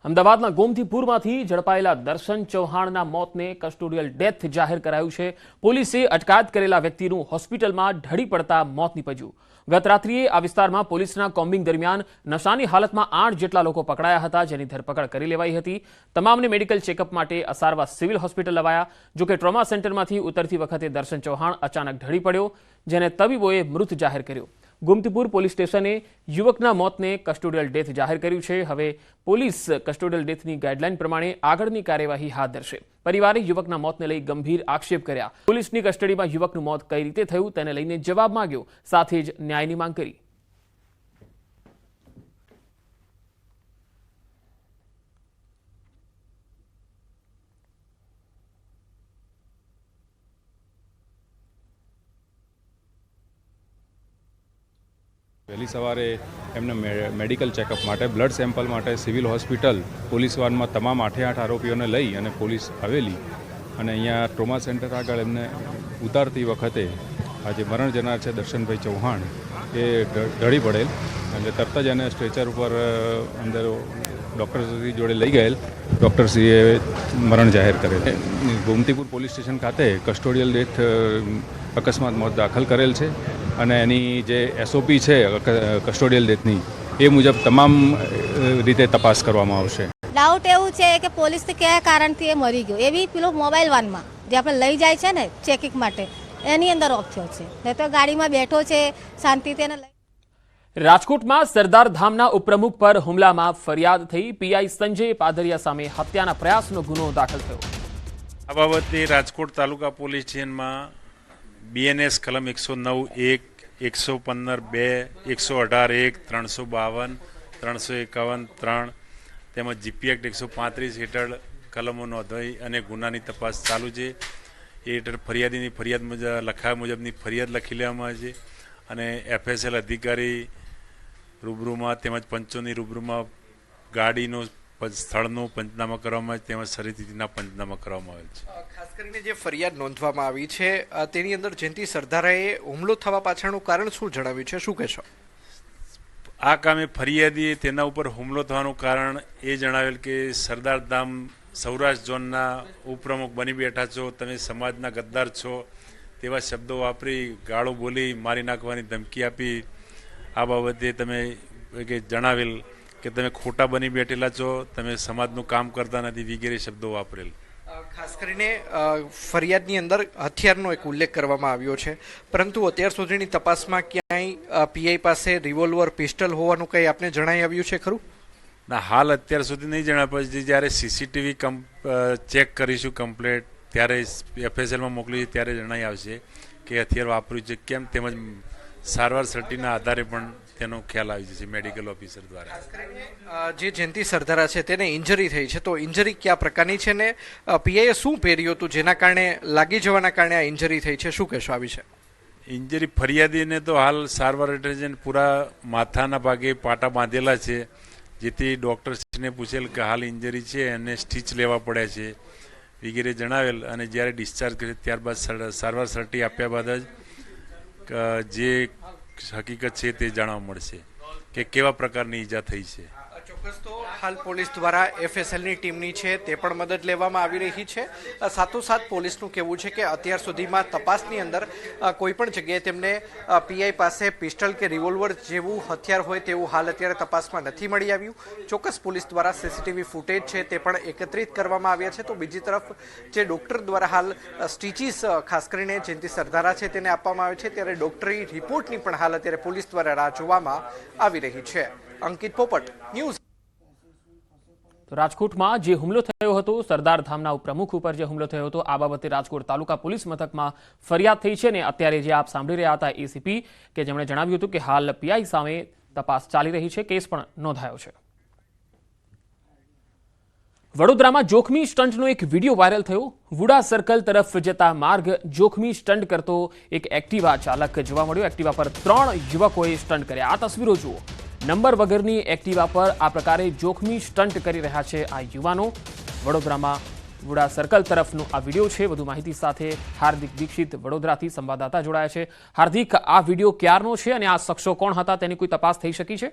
અમદાવાદના ગોમતીપુરમાંથી ઝડપાયેલા દર્શન ચૌહાણના મોતને કસ્ટોડિયલ ડેથ જાહેર કરાયું છે। પોલીસે અટકાયત કરેલા વ્યક્તિનું હોસ્પિટલમાં ઢળી પડતા મોત નીપજ્યું। ગત રાત્રિએ આ વિસ્તારમાં પોલીસના કોમ્બિંગ દરમિયાન નશાની હાલતમાં 8 જેટલા લોકો પકડાયા હતા, જેની ધરપકડ કરી લેવાઈ હતી। તમામને મેડિકલ ચેકઅપ માટે અસારવા સિવિલ હોસ્પિટલ લવાયા। જોકે ટ્રોમા સેન્ટરમાંથી ઉતરતી વખતે દર્શન ચૌહાણ અચાનક ઢળી પડ્યો, જેને તબીબોએ મૃત જાહેર કર્યો। ગોમતીપુર પોલીસ સ્ટેશને યુવકના મોતને કસ્ટોડિયલ ડેથ જાહેર કર્યું છે। હવે પોલીસ કસ્ટોડિયલ ડેથની ગાઈડલાઈન પ્રમાણે આગળની કાર્યવાહી હાથ ધરશે। પરિવારે યુવકના મોતને લઈ ગંભીર આક્ષેપ કર્યા। પોલીસની કસ્ટડીમાં યુવકનું મોત કઈ રીતે થયું તેને લઈને જવાબ માંગ્યો, સાથે જ ન્યાયની માંગ કરી। વહેલી સવારે એમને મેડિકલ ચેકઅપ માટે બ્લડ સેમ્પલ માટે સિવિલ હોસ્પિટલ પોલીસ વાનમાં તમામ 8 આરોપીઓને લઈ અને પોલીસ આવેલી અને અહીંયા ટ્રોમા સેન્ટર આગળ એમને ઉતારતી વખતે આજે મરણ જનાર છે દર્શનભાઈ ચૌહાણ એ ઢળી પડેલ અને તરત જ એને સ્ટ્રેચર ઉપર અંદર ડૉક્ટરશ્રી જોડે લઈ ગયેલ। ડૉક્ટરશ્રીએ મરણ જાહેર કરેલ। ગોમતીપુર પોલીસ સ્ટેશન ખાતે કસ્ટોડિયલ ડેથ અકસ્માત મોત દાખલ કરેલ છે અને એની જે એસઓપી છે કસ્ટોડિયલ ડેથની એ મુજબ તમામ રીતે તપાસ કરવામાં આવશે। ડાઉટ એવું છે કે પોલીસથી કયા કારણથી એ મરી ગયો, એવી પેલો મોબાઈલ વાનમાં જે આપણે લઈ જાય છે ને ચેકિંગ માટે એની અંદર ઓફ થયો છે, નહીં તો ગાડીમાં બેઠો છે શાંતિથી એને લઈ। રાજકોટમાં સરદાર ધામના ઉપપ્રમુખ પર હુમલામાં ફરિયાદ થઈ। પીઆઈ સંજય પાદરિયા સામે હત્યાના પ્રયાસનો ગુનો દાખલ થયો। આ બાબતે રાજકોટ તાલુકા પોલીસ સ્ટેશનમાં બીએનએસ કલમ 109(1), 115(2), 118(1), 352, 351(3) તેમજ જીપી એક્ટ 135 હેઠળ કલમો નોંધાઈ અને ગુનાની તપાસ ચાલુ છે। એ હેઠળ ફરિયાદીની ફરિયાદ મુજબ લખાયા મુજબની ફરિયાદ લખી લેવામાં આવે છે અને એફએસએલ અધિકારી રૂબરૂમાં તેમજ પંચોની રૂબરૂમાં ગાડીનો સ્થળનું પંચનામા કરવામાં આવે તેમજ શરીરના પંચનામા કરવામાં આવેલ છે। ખાસ કરીને જે ફરિયાદ નોંધવામાં આવી છે તેની અંદર જયંતિ સરદારાએ હુમલો થવા પાછળનું કારણ શું જણાવ્યું છે, શું કહેશો? આ કામે ફરિયાદીએ તેના ઉપર હુમલો થવાનું કારણ એ જણાવેલ કે સરદાર ધામ સૌરાષ્ટ્ર ઝોનના ઉપપ્રમુખ બની બેઠા છો, તમે સમાજના ગદ્દાર છો તેવા શબ્દો વાપરી ગાળો બોલી મારી નાખવાની ધમકી આપી। આ બાબતે તમે જણાવેલ કે તમે ખોટા બની બેઠેલા છો, તમે સમાજનું કામ કરતા નથી વગેરે શબ્દો વાપરેલ। ખાસ કરીને ફરિયાદની અંદર હથિયારનો એક ઉલ્લેખ કરવામાં આવ્યો છે, પરંતુ અત્યાર સુધીની તપાસમાં ક્યાંય પીઆઈ પાસે રિવોલ્વર પિસ્ટલ હોવાનું કંઈ આપને જણાઈ આવ્યું છે ખરું? ના, હાલ અત્યાર સુધી નહીં જણાય, પછી જ્યારે સીસીટીવી ચેક કરીશું કમ્પ્લેટ ત્યારે એફએસએલમાં મોકલી ત્યારે જણાઈ આવશે કે હથિયાર વાપર્યું છે કેમ, તેમજ સારવાર સર્ટીના આધારે પણ તેનો ખ્યાલ આવી જશે મેડિકલ ઓફિસર દ્વારા। જે જયંતિ સરદારા છે તેને ઇન્જરી થઈ છે, તો ઇન્જરી કયા પ્રકારની છે ને પીઆઈએ શું પહેર્યું હતું જેના કારણે લાગી જવાના કારણે આ ઇન્જરી થઈ છે, શું કહેશો આ વિશે? ઇન્જરી ફરિયાદીને તો હાલ સારવાર હેઠળ પૂરા માથાના ભાગે પાટા બાંધેલા છે, જેથી ડૉક્ટરશ્રીને પૂછેલ કે હાલ ઇન્જરી છે અને સ્ટીચ લેવા પડ્યા છે વગેરે જણાવેલ અને જ્યારે ડિસ્ચાર્જ કરે ત્યારબાદ સારવાર સર્ટી આપ્યા બાદ જ જે હકીકત છે તે જાણવા મળશે કે કેવા પ્રકારની ઈજા થઈ છે। ચોક્કસ તો હાલ પોલીસ દ્વારા એફએસએલની ટીમની છે તે પણ મદદ લેવામાં આવી રહી છે। સાથોસાથ પોલીસનું કહેવું છે કે અત્યાર સુધીમાં તપાસની અંદર કોઈ પણ જગ્યાએ તેમને પીઆઈ પાસે પિસ્ટલ કે રિવોલ્વર જેવું હથિયાર હોય તેવું હાલ અત્યારે તપાસમાં નથી મળી આવ્યું। ચોક્કસ પોલીસ દ્વારા સીસીટીવી ફૂટેજ છે તે પણ એકત્રિત કરવામાં આવ્યા છે। તો બીજી તરફ જે ડૉક્ટર દ્વારા હાલ સ્ટીચીસ ખાસ કરીને જયંતિ સરદારા છે તેને આપવામાં આવે છે, ત્યારે ડૉક્ટરી રિપોર્ટની પણ હાલ અત્યારે પોલીસ દ્વારા રાહ જોવામાં આવી રહી છે। અંકિત પોપટ, ન્યૂઝ। તો રાજકોટમાં જે હુમલો થયો હતો, સરદાર ધામના ઉપપ્રમુખ ઉપર જે હુમલો થયો હતો, આ બાબતે રાજકોટ તાલુકા પોલીસ મથકમાં ફરિયાદ થઈ છે ને અત્યારે જે આપ સાંભળી રહ્યા હતા એસીપી કે જેમણે જણાવ્યું હતું કે હાલ પીઆઈ સામે તપાસ ચાલી રહી છે, કેસ પણ નોંધાયો છે। વડોદરામાં જોખમી સ્ટન્ટનો એક વિડીયો વાયરલ થયો। વુડા સર્કલ તરફ જતા માર્ગ જોખમી સ્ટન્ટ કરતો એક એક્ટિવા ચાલક જોવા મળ્યો। એક્ટિવા પર 3 યુવકોએ સ્ટન્ટ કર્યા। આ તસવીરો જુઓ। નંબર વગરની એક્ટિવા પર આ પ્રકારે જોખમી સ્ટન્ટ કરી રહ્યા છે આ યુવાનો। વડોદરામાં વુડા સર્કલ તરફનો આ વિડીયો છે। વધુ માહિતી સાથે હાર્દિક દીક્ષિત વડોદરાથી સંવાદદાતા જોડાયા છે। હાર્દિક, આ વિડીયો ક્યારનો છે અને આ શખ્સો કોણ હતા તેની કોઈ તપાસ થઈ શકી છે?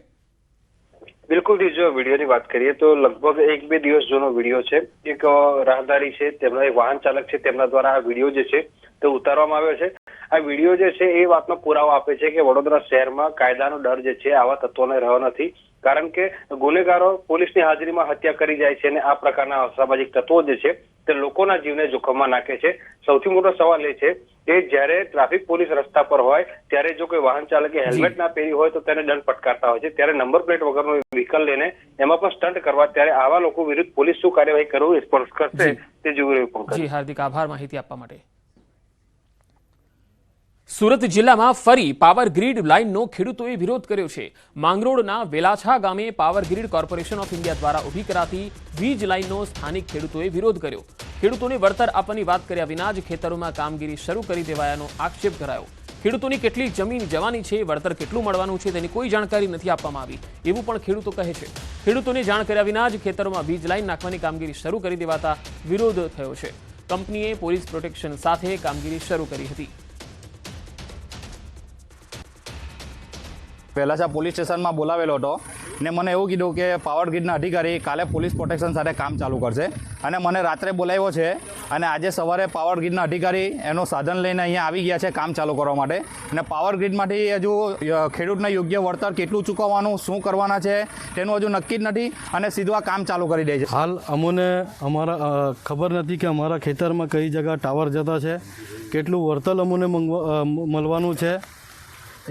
બિલકુલ જો વિડીયોની વાત કરીએ તો લગભગ 1-2 દિવસ જૂનો વિડીયો છે. એક રાહદારી છે, તેમના એક વાહન ચાલક છે, તેમના દ્વારા આ વિડીયો જે છે તે ઉતારવામાં આવ્યો છે. આ વિડીયો જે છે એ વાતનો પુરાવો આપે છે કે વડોદરા શહેરમાં કાયદાનો ડર જે છે આવા તત્વોને રહ્યો નથી, કારણ કે ગુનેગારો પોલીસની હાજરીમાં હત્યા કરી જાય છે અને આ પ્રકારના અસામાજિક તત્વો જે છે તે લોકોના જીવને જોખમમાં નાખે છે. સૌથી મોટો સવાલ એ છે કે જ્યારે ટ્રાફિક પોલીસ રસ્તા પર હોય ત્યારે જો કોઈ વાહન ચાલકે હેલ્મેટ ના પહેરી હોય તો તેને દંડ ફટકારતા હોય છે, ત્યારે નંબર પ્લેટ વગરનું વ્હીકલ લઈને એમાં પણ સ્ટન્ટ કરવા, ત્યારે આવા લોકો વિરુદ્ધ પોલીસ શું કાર્યવાહી કરવું સ્પષ્ટ કરશે તે જોઈ રહ્યું. પંકજ જી હાર્દિક આભાર માહિતી આપવા માટે. સુરત જિલ્લામાં ફરી પાવર ગ્રીડ લાઇનનો ખેડૂતોએ વિરોધ કર્યો છે. માંગરોળના વેલાછા ગામે power grid corporation of India દ્વારા ઊભી કરાતી વીજ લાઇનનો સ્થાનિક ખેડૂતોએ વિરોધ કર્યો. ખેડૂતોને વળતર આપવાની વાત કર્યા વિના જ ખેતરોમાં કામગીરી શરૂ કરી દેવાયાનો આક્ષેપ કરાયો. ખેડૂતોની કેટલી જમીન જવાની છે, વળતર કેટલું મળવાનું છે તેની કોઈ જાણકારી નથી આપવામાં આવી એવું પણ ખેડૂતો કહે છે. ખેડૂતોને જાણ કર્યા વિના જ ખેતરોમાં વીજ લાઇન નાખવાની કામગીરી શરૂ કરી દેવાતા વિરોધ થયો છે. કંપનીએ પોલીસ પ્રોટેક્શન સાથે કામગીરી શરૂ કરી હતી. વેલાછા પોલીસ સ્ટેશનમાં બોલાવેલો હતો ને મને એવું કીધું કે પાવર ગ્રીડના અધિકારી કાલે પોલીસ પ્રોટેક્શન સાથે કામ ચાલુ કરશે, અને મને રાત્રે બોલાવ્યો છે અને આજે સવારે પાવર ગ્રીડના અધિકારી એનું સાધન લઈને અહીંયા આવી ગયા છે કામ ચાલુ કરવા માટે. અને પાવર ગ્રીડમાંથી હજુ ખેડૂતને યોગ્ય વળતર કેટલું ચૂકવવાનું, શું કરવાના છે તેનું હજુ નક્કી જ નથી અને સીધું આ કામ ચાલુ કરી દે છે. હાલ અમને અમારા ખબર નથી કે અમારા ખેતરમાં કઈ જગ્યા ટાવર જતા છે, કેટલું વળતર અમને મળવાનું છે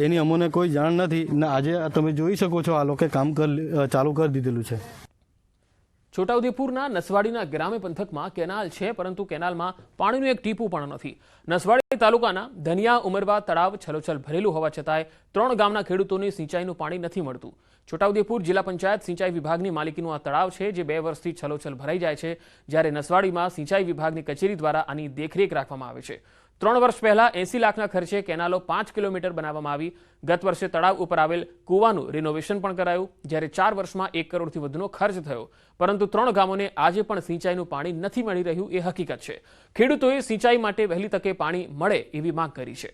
એની અમને કોઈ જાણ નથી ને આજે તમે જોઈ શકો છો આ લોકોએ કામ ચાલુ કરી દીધેલું છે. છોટાઉદેપુરના નસવાડીના ગ્રામ્ય પંથકમાં કેનાલ છે, પરંતુ કેનાલમાં પાણીનું એક ટીપું પણ નથી. નસવાડી તાલુકાના ધનિયા ઉમરવા તળાવ છલોછલ ભરેલું હોવા છતાંય 3 ગામના ખેડૂતોને સિંચાઈનું પાણી નથી મળતું. છોટાઉદેપુર જિલ્લા પંચાયત સિંચાઈ વિભાગની માલિકીનું આ તળાવ છે, જે 2 વર્ષથી છલોછલ ભરાઈ જાય છે, જ્યારે નસવાડીમાં સિંચાઈ વિભાગની કચેરી દ્વારા આની દેખરેખ રાખવામાં આવે છે. 3 વર્ષ પહેલા 80 લાખના ખર્ચે કેનાલો 5 કિલોમીટર બનાવવામાં આવી. ગત વર્ષે તળાવ ઉપર આવેલ કૂવાનું રિનોવેશન પણ કરાયું, જ્યારે 4 વર્ષમાં 1 કરોડથી વધુનો ખર્ચ થયો, પરંતુ 3 ગામોને આજે પણ સિંચાઈનું પાણી નથી મળી રહ્યું એ હકીકત છે. ખેડૂતોએ સિંચાઈ માટે વહેલી તકે પાણી મળે એવી માંગ કરી છે.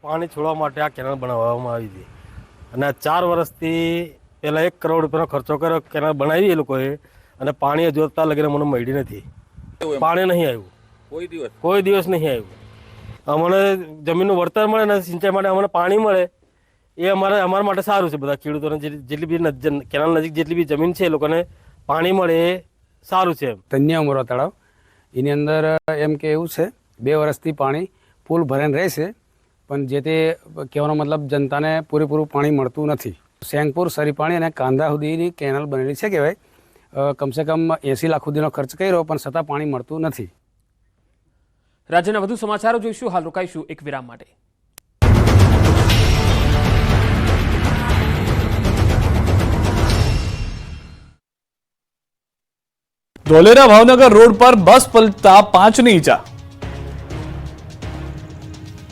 પાણી છોડવા માટે આ કેનાલ બનાવવામાં આવી હતી અને 4 વર્ષથી પહેલાં 1 કરોડ રૂપિયાનો ખર્ચો કર્યો કેનાલ બનાવી એ લોકોએ, અને પાણી જોતા લગીને મને મળી નથી. પાણી નહીં આવ્યું, કોઈ દિવસ નહીં આવ્યું. અમને જમીનનું વળતર મળે ને સિંચાઈ માટે અમને પાણી મળે એ અમારા માટે સારું છે. બધા ખેડૂતોને જેટલી બી કેનાલ નજીક જેટલી બી જમીન છે એ લોકોને પાણી મળે એ સારું છે. ધનિયા ઉમરવા તળાવ એની અંદર એમ કે એવું છે 2 વર્ષથી પાણી ફૂલ ભરાઈને રહેશે, પણ જે તે કહેવાનો મતલબ જનતાને પૂરેપૂરું પાણી મળતું નથી. સેંગપુર સરીપાણી અને કાંદા સુધીની કેનાલ બનેલી છે કહેવાય. કમસે કમ 80 લાખ સુધીનો ખર્ચ કર્યો પણ છતાં પાણી મળતું નથી. રાજ્યના વધુ સમાચારો જોઈશું. હાલ રોકાઈશું એક વિરામ માટે. ધોલેરા ભાવનગર રોડ પર બસ પલટતા 5ની ઈજા.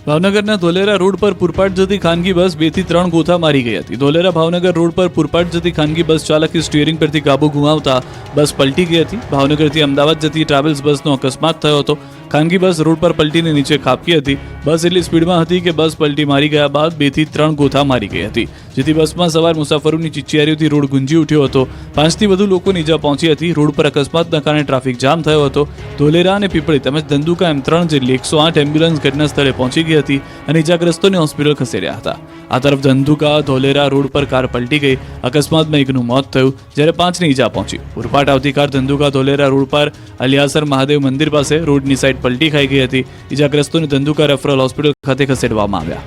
ભાવનગરના ધોલેરા રોડ પર પૂરપાટ જતી ખાનગી બસ 2 થી 3 ગોથા મારી ગઈ હતી. ધોલેરા ભાવનગર રોડ પર પૂરપાટ જતી ખાનગી બસ ચાલકે સ્ટીયરિંગ પરથી કાબુ ગુમાવતા બસ પલટી ગઈ હતી. ભાવનગરથી અમદાવાદ જતી ટ્રાવેલ્સ બસનો અકસ્માત થયો હતો. ખાનગી બસ રોડ પર પલટીને નીચે ખાબકી હતી. બસ એટલી સ્પીડમાં હતી કે બસ પલટી મારી ગયા બાદ 2 થી 3 ગોથા મારી ગઈ હતી, જેથી બસમાં સવાર મુસાફરોની ચિચિયારીઓથી રોડ ગુંજી ઉઠ્યો હતો. 5 થી વધુ લોકોને ઈજા પહોંચી હતી. રોડ પર અકસ્માતના કારણે ટ્રાફિક જામ થયો હતો. ધોલેરા અને પીપળી તેમજ ધંધુકા એમ 3 જેટલી 108 એમ્બ્યુલન્સ ઘટના સ્થળે પહોંચી ગઈ હતી અને ઈજાગ્રસ્તોને હોસ્પિટલ ખસેડ્યા હતા. આ તરફ ધંધુકા ધોલેરા રોડ પર કાર પલટી ગઈ. અકસ્માતમાં 1નું મોત થયું, જ્યારે 5ની ઈજા પહોંચી. પૂરપાટ આવતી કાર ધંધુકા ધોલેરા રોડ પર અલિયાસર મહાદેવ મંદિર પાસે રોડની સાઈડ પલટી ખાઈ ગઈ હતી. ઈજાગ્રસ્તોને ધંધુકા રેફરલ હોસ્પિટલ ખાતે ખસેડવામાં આવ્યા.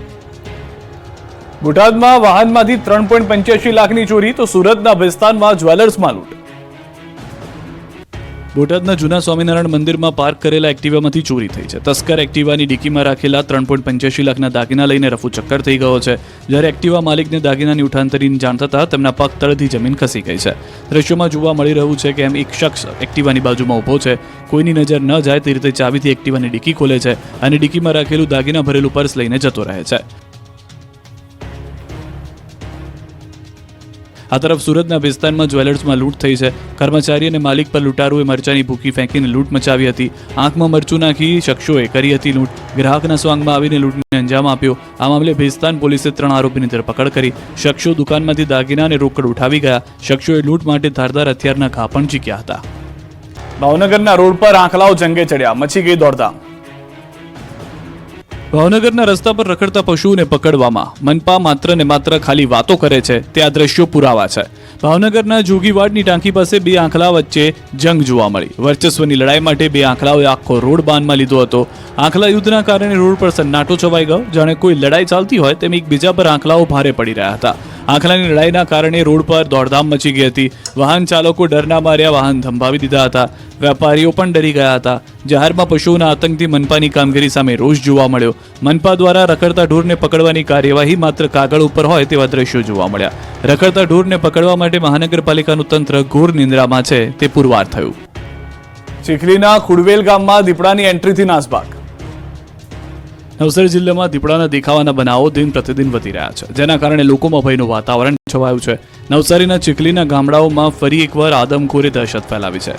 બોટાદમાં વાહનમાંથી 3.85 લાખની ચોરી તો સુરતના વિસ્તારમાં જ્વેલર્સમાં લૂંટ. બોટાદના જૂના સ્વામિનારાયણ મંદિરમાં પાર્ક કરેલા એક્ટિવામાંથી ચોરી થઈ છે. તસ્કર એક્ટિવાની ડિકીમાં રાખેલા 3.85 લાખના દાગીના લઈને રફુ ચક્કર થઈ ગયો છે. જ્યારે એક્ટિવા માલિકને દાગીનાની ઉઠાંતરીની જાણ થતાં તેમના પગ તળથી જમીન ખસી ગઈ છે. દ્રશ્યોમાં જોવા મળી રહ્યું છે કે એક શખ્સ એક્ટિવાની બાજુમાં ઊભો છે. કોઈની નજર ન જાય તે રીતે ચાવીથી એક્ટિવાની ડિકી ખોલે છે અને ડિકીમાં રાખેલું દાગીના ભરેલું પર્સ લઈને જતો રહે છે. આ તરફ સુરતના વિસ્તારમાં જ્વેલર્સમાં લૂંટ થઈ છે. કર્મચારી અને માલિક પર લૂંટારુએ મરચાની ભૂકી ફેંકીને લૂંટ મચાવી હતી. આંખમાં મરચું નાખી શખ્સોએ કરી હતી લૂંટ. ગ્રાહકના સ્વાંગમાં આવીને લૂંટને અંજામ આપ્યો. આ મામલે ભેસ્તાન પોલીસે 3 આરોપીની ધરપકડ કરી. શખ્સો દુકાનમાંથી દાગીના અને રોકડ ઉઠાવી ગયા. શખ્સોએ લૂંટ માટે ધારદાર હથિયારના ઘા પણ ઝીક્યા હતા. ભાવનગરના રોડ પર આંખલાઓ જંગે ચડ્યા, મચી ગઈ દોડધામ. ભાવનગરના રસ્તા પર રખડતા પશુઓને પકડવામાં મનપા માત્ર ને માત્ર ખાલી વાતો કરે છે તે આ દ્રશ્યો પુરાવા છે. ભાવનગરના જોગીવાડની ટાંકી પાસે 2 આંખલા વચ્ચે જંગ જોવા મળી. વર્ચસ્વની લડાઈ માટે 2 આંખલાઓએ આખો રોડ બાનમાં લીધો હતો. આંખલા યુદ્ધના કારણે રોડ પર સન્નાટો છવાઈ ગયો. જાણે કોઈ લડાઈ ચાલતી હોય તેમ એકબીજા પર આંખલાઓ ભારે પડી રહ્યા હતા. આંખલાની લડાઈના કારણે રોડ પર દોડધામ મચી ગઈ હતી. વાહન ચાલકો ડરના માર્યા વાહન થંભાવી દીધા હતા. વેપારીઓ પણ ડરી ગયા હતા. જાહેરમાં પશુઓના આતંકથી મનપાની કામગીરી સામે રોષ જોવા મળ્યો. મનપા દ્વારા રખડતા ઢોરને પકડવાની કાર્યવાહી માત્ર કાગળ ઉપર હોય તેવા દ્રશ્યો જોવા મળ્યા. રખડતા ઢોરને પકડવા માટે મહાનગરપાલિકાનું તંત્ર ઘોર નિંદ્રામાં છે તે પુરવાર થયું. ચીખલીના ખુડવેલ ગામમાં દીપડાની એન્ટ્રીથી નાસભાગ. નવસારી જિલ્લામાં દીપડાના દેખાવાના બનાવો દિન પ્રતિદિન વધી રહ્યા છે, જેના કારણે લોકોમાં ભયનું વાતાવરણ છવાયું છે. નવસારીના ચીખલીના ગામડાઓમાં ફરી એકવાર આદમખોરે દહેશત ફેલાવી છે.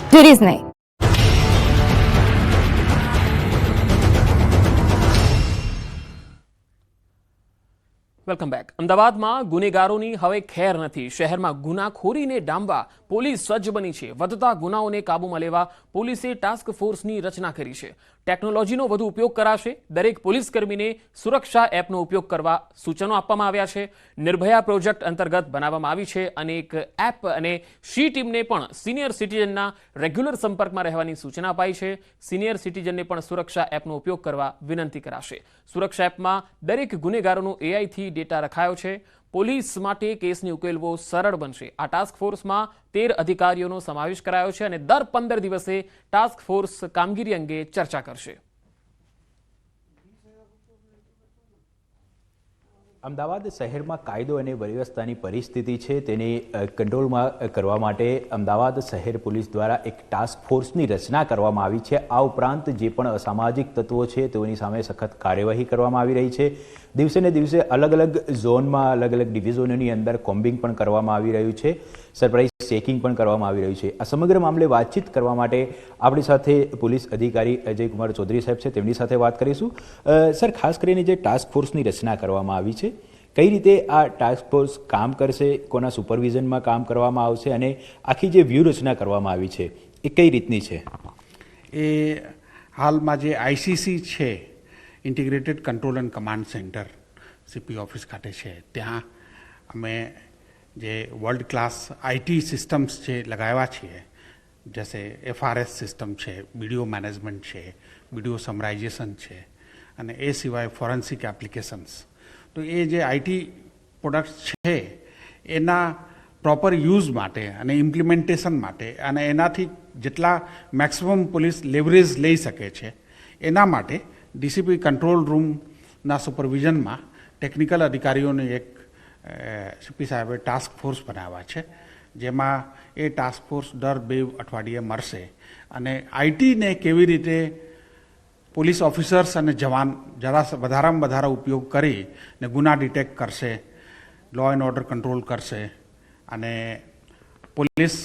Welcome back. અમદાવાદમાં ગુનેગારોની હવે ખેર નથી. શહેરમાં ગુનાખોરીને ડામવા પોલીસ સજ્જ બની છે. વધતા ગુનાઓને કાબૂમાં લેવા પોલીસે ટાસ્ક ફોર્સની રચના કરી છે. ટેકનોલોજીનો વધુ ઉપયોગ કરાશે. દરેક પોલીસકર્મીને સુરક્ષા એપનો ઉપયોગ કરવા સૂચનો આપવામાં આવ્યા છે. નિર્ભયા પ્રોજેક્ટ અંતર્ગત બનાવવામાં આવી છે અને એક એપ અને શી ટીમને પણ સિનિયર સિટીઝનના રેગ્યુલર સંપર્કમાં રહેવાની સૂચના અપાઈ છે. સિનિયર સિટીઝનને પણ સુરક્ષા એપનો ઉપયોગ કરવા વિનંતી કરાશે. સુરક્ષા એપમાં દરેક ગુનેગારોનો એઆઈથી ડેટા રખાયો છે. પોલીસ માટે કેસને ઉકેલવો સરળ બનશે. આ ટાસ્ક ફોર્સમાં 13 અધિકારીઓનો સમાવેશ કરાયો છે અને દર 15 દિવસે ટાસ્ક ફોર્સ કામગીરી અંગે ચર્ચા કરશે. અમદાવાદ શહેરમાં કાયદો અને વ્યવસ્થાની પરિસ્થિતિ છે તેને કંટ્રોલમાં કરવા માટે અમદાવાદ શહેર પોલીસ દ્વારા એક ટાસ્ક ફોર્સની રચના કરવામાં આવી છે. આ ઉપરાંત જે પણ અસામાજિક તત્વો છે તેઓની સામે સખત કાર્યવાહી કરવામાં આવી રહી છે. દિવસે ને દિવસે અલગ અલગ ઝોનમાં અલગ અલગ ડિવિઝનોની અંદર કોમ્બિંગ પણ કરવામાં આવી રહ્યું છે. સરપ્રાઇઝ ચેકિંગ પણ કરવામાં આવી રહ્યું છે. આ સમગ્ર મામલે વાતચીત કરવા માટે આપણી સાથે પોલીસ અધિકારી અજયકુમાર ચૌધરી સાહેબ છે, તેમની સાથે વાત કરીશું. સર, ખાસ કરીને જે ટાસ્ક ફોર્સની રચના કરવામાં આવી છે, કઈ રીતે આ ટાસ્ક ફોર્સ કામ કરશે, કોના સુપરવિઝનમાં કામ કરવામાં આવશે અને આખી જે વ્યૂહરચના કરવામાં આવી છે એ કઈ રીતની છે? એ હાલમાં જે આઈસીસી છે, integrated control and command centre CP office ખાતે છે, ત્યાં અમે જે વર્લ્ડ ક્લાસ આઈટી સિસ્ટમ્સ છે લગાવ્યા છીએ. જૈસે એફઆરએસ સિસ્ટમ છે, વિડીયો મેનેજમેન્ટ છે, વિડીયો સમરાઇઝેશન છે અને એ સિવાય ફોરેન્સિક એપ્લિકેશન્સ. તો એ જે આઈટી પ્રોડક્ટ્સ છે એના પ્રોપર યુઝ માટે અને ઇમ્પ્લિમેન્ટેશન માટે અને એનાથી જેટલા મેક્સિમમ પોલીસ લેવરેજ લઈ શકે છે એના માટે ડીસીપી કંટ્રોલ રૂમના સુપરવિઝનમાં ટેકનિકલ અધિકારીઓને એક સીપી સાહેબે ટાસ્ક ફોર્સ બનાવ્યા છે, જેમાં એ ટાસ્ક ફોર્સ દર 2 અઠવાડિયે મળશે અને આઈટીને કેવી રીતે પોલીસ ઓફિસર્સ અને જવાન જરા વધારામાં વધારે ઉપયોગ કરી ને ગુના ડિટેક્ટ કરશે, લો એન્ડ ઓર્ડર કંટ્રોલ કરશે અને પોલીસ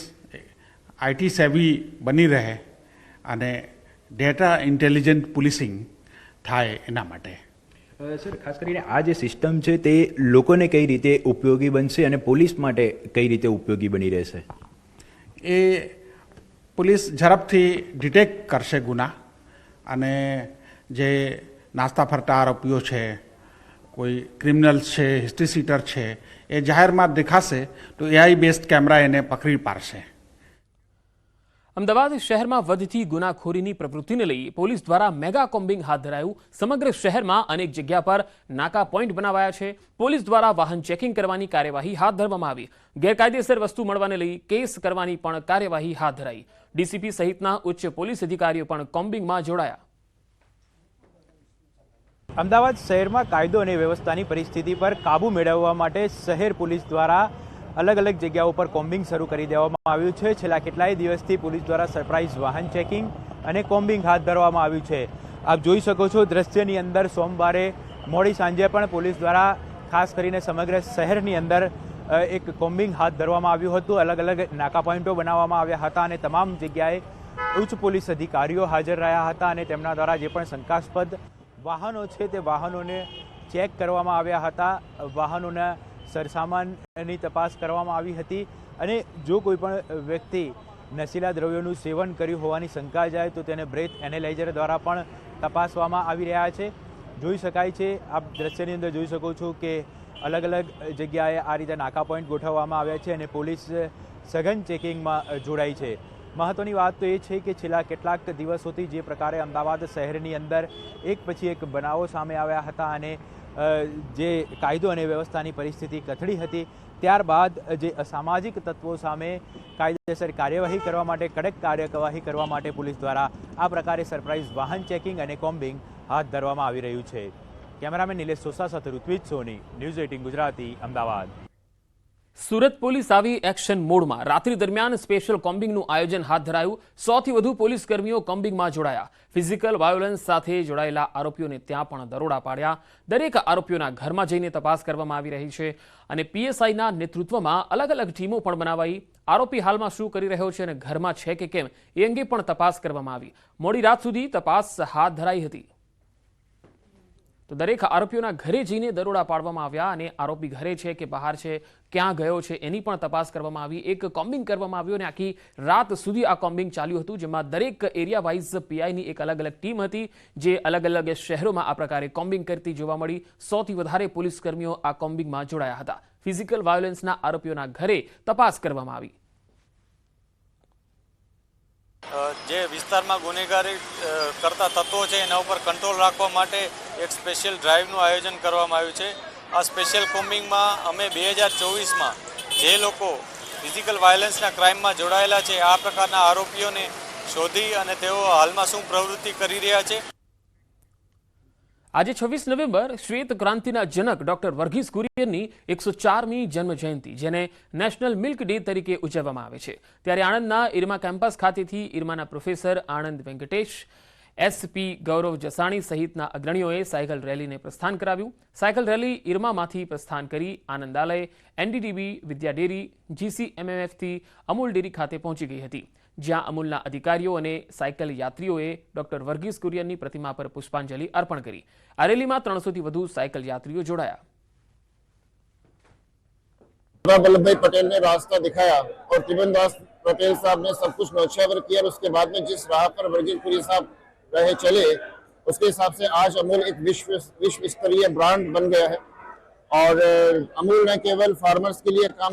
આઈટી સેવી બની રહે અને ડેટા ઇન્ટેલિજન્ટ પોલીસિંગ થાય એના માટે. સર, ખાસ કરીને આ જે સિસ્ટમ છે તે લોકોને કઈ રીતે ઉપયોગી બનશે અને પોલીસ માટે કઈ રીતે ઉપયોગી બની રહેશે? એ પોલીસ ઝડપથી ડિટેક્ટ કરશે ગુના અને જે નાસ્તા ફરતા આરોપીઓ છે, કોઈ ક્રિમિનલ્સ છે, હિસ્ટ્રી સીટર છે, એ જાહેરમાં દેખાશે તો એઆઈ બેઝડ કેમેરા એને પકડી પાડશે. અમદાવાદ શહેરમાં વધતી ગુનાખોરીની પ્રવૃત્તિને લઈ પોલીસ દ્વારા મેગા કોમ્બિંગ હાથ ધરાયું. સમગ્ર શહેરમાં અનેક જગ્યા પર નાકા પોઈન્ટ બનાવાયા છે. પોલીસ દ્વારા વાહન ચેકિંગ કરવાની કાર્યવાહી હાથ ધરવામાં આવી. ગેરકાયદેસર વસ્તુ મળવાને લઈ કેસ કરવાની પણ કાર્યવાહી હાથ ધરાઈ. ડીસીપી સહિતના ઉચ્ચ પોલીસ અધિકારીઓ પણ કોમ્બિંગમાં જોડાયા. અમદાવાદ શહેરમાં કાયદો અને વ્યવસ્થાની પરિસ્થિતિ પર કાબૂ મેળવવા માટે શહેર પોલીસ દ્વારા અલગ અલગ જગ્યાઓ પર કોમ્બિંગ શરૂ કરી દેવામાં આવ્યું છે. છેલ્લા કેટલાય દિવસથી પોલીસ દ્વારા સરપ્રાઇઝ વાહન ચેકિંગ અને કોમ્બિંગ હાથ ધરવામાં આવ્યું છે. આપ જોઈ શકો છો દ્રશ્યની અંદર સોમવારે મોડી સાંજે પણ પોલીસ દ્વારા ખાસ કરીને સમગ્ર શહેરની અંદર એક કોમ્બિંગ હાથ ધરવામાં આવ્યું હતું. અલગ અલગ નાકા પોઈન્ટો બનાવવામાં આવ્યા હતા અને તમામ જગ્યાએ ઉચ્ચ પોલીસ અધિકારીઓ હાજર રહ્યા હતા અને તેમના દ્વારા જે પણ શંકાસ્પદ વાહનો છે તે વાહનોને ચેક કરવામાં આવ્યા હતા. વાહનોના સરસામાનની તપાસ કરવામાં આવી હતી અને જો કોઈ પણ વ્યક્તિ નશીલા દ્રવ્યોનું સેવન કર્યું હોવાની શંકા જાય તો તેને બ્રેથ એનાલાઇઝર દ્વારા પણ તપાસવામાં આવી રહ્યા છે. જોઈ શકાય છે, આપ દ્રશ્યની અંદર જોઈ શકો છો કે અલગ અલગ જગ્યાએ આ રીતે નાકા પોઈન્ટ ગોઠવવામાં આવ્યા છે અને પોલીસ સઘન ચેકિંગમાં જોડાઈ છે. મહત્વની વાત તો એ છે કે છેલ્લા કેટલાક દિવસોથી જે પ્રકારે અમદાવાદ શહેરની અંદર એક પછી એક બનાવો સામે આવ્યા હતા અને જે કાયદો અને વ્યવસ્થાની પરિસ્થિતિ કથળી હતી, ત્યારબાદ જે અસામાજિક તત્વો સામે કાયદેસર કાર્યવાહી કરવા માટે, કડક કાર્યવાહી કરવા માટે પોલીસ દ્વારા આ પ્રકારે સરપ્રાઇઝ વાહન ચેકિંગ અને કોમ્બિંગ હાથ ધરવામાં આવી રહ્યું છે. કેમેરામેન નિલેશ સોસા સાથે ઋત્વિજ સોની, ન્યૂઝ 18 ગુજરાતી, અમદાવાદ. સુરત પોલીસ આવી એક્શન મોડમાં. રાત્રિ દરમિયાન સ્પેશિયલ કોમ્બિંગનું આયોજન હાથ ધરાયું. 100થી વધુ પોલીસ કર્મીઓ કોમ્બિંગમાં જોડાયા. ફિઝિકલ વાયોલન્સ સાથે જોડાયેલા આરોપીઓને ત્યાં પણ દરોડા પાડ્યા. દરેક આરોપીઓના ઘરમાં જઈને તપાસ કરવામાં આવી રહી છે અને પીએસઆઈના નેતૃત્વમાં અલગ અલગ ટીમો પણ બનાવાઈ. આરોપી હાલમાં શું કરી રહ્યો છે અને ઘરમાં છે કે કેમ એ અંગે પણ તપાસ કરવામાં આવી. મોડી રાત સુધી તપાસ હાથ ધરાઈ હતી. તો દરેક આરોપીઓના ઘરે જઈને દરોડા પાડવામાં આવ્યા અને આરોપી ઘરે છે કે બહાર છે, ક્યાં ગયો છે એની પણ તપાસ કરવામાં આવી. એક કોમ્બિંગ કરવામાં આવ્યું અને આખી રાત સુધી આ કોમ્બિંગ ચાલ્યું હતું, જેમાં દરેક એરિયા વાઇઝ પીઆઈની એક અલગ અલગ ટીમ હતી જે અલગ અલગ શહેરોમાં આ પ્રકારે કોમ્બિંગ કરતી જોવા મળી. 100થી વધારે પોલીસ કર્મીઓ આ કોમ્બિંગમાં જોડાયા હતા. ફિઝિકલ વાયોલન્સના આરોપીઓના ઘરે તપાસ કરવામાં આવી. જે વિસ્તારમાં ગુનેગારી કરતા તત્વો છે એના ઉપર કંટ્રોલ રાખવા માટે એક સ્પેશિયલ ડ્રાઈવનું આયોજન કરવામાં આવ્યું છે. આ સ્પેશિયલ કોમ્બિંગમાં અમે 2024માં જે લોકો ફિઝિકલ વાયોલન્સના ક્રાઇમમાં જોડાયેલા છે આ પ્રકારના આરોપીઓને શોધી અને તેઓ હાલમાં શું પ્રવૃત્તિ કરી રહ્યા છે. આજે 26 નવેમ્બર શ્વેત ક્રાંતિના જનક ડોક્ટર વર્ગીસ કુરિયનની 104મી જન્મ જયંતિ, જેને નેશનલ મિલ્ક ડે તરીકે ઉજવવામાં આવે છે. ત્યારે આણંદના ઇરમા કેમ્પસ ખાતેથી ઇરમાના પ્રોફેસર આનંદ વેંકટેશ, એસપી ગૌરવ જસાણી સહિતના અગ્રણીઓએ સાયકલ રેલીને પ્રસ્થાન કરાવ્યું. સાયકલ રેલી ઇરમામાંથી પ્રસ્થાન કરી આનંદાલય, એનડીડીબી, વિદ્યા ડેરી, GCMMFથી અમૂલ ડેરી ખાતે પહોંચી ગઈ હતી, જ્યાં અમૂલના અધિકારીઓ અને સાયકલ યાત્રીઓએ ડોક્ટર વર્ગીસ કુરિયનની પ્રતિમા પર પુષ્પાંજલિ અર્પણ કરી. આ રેલીમાં 300થી વધુ સાયકલ યાત્રીઓ જોડાયા. वल्लभ भाई पटेल ने रास्ता दिखाया और त्रिभुवनदास पटेल साहब ने सब कुछ नौछावर किया और उसके बाद में जिस राह पर वर्गीस कुरियन साहब रहे चले उसके हिसाब से आज अमूल एक विश्व स्तरीय ब्रांड बन गया है और अमूल न केवल फार्मर्स के लिए काम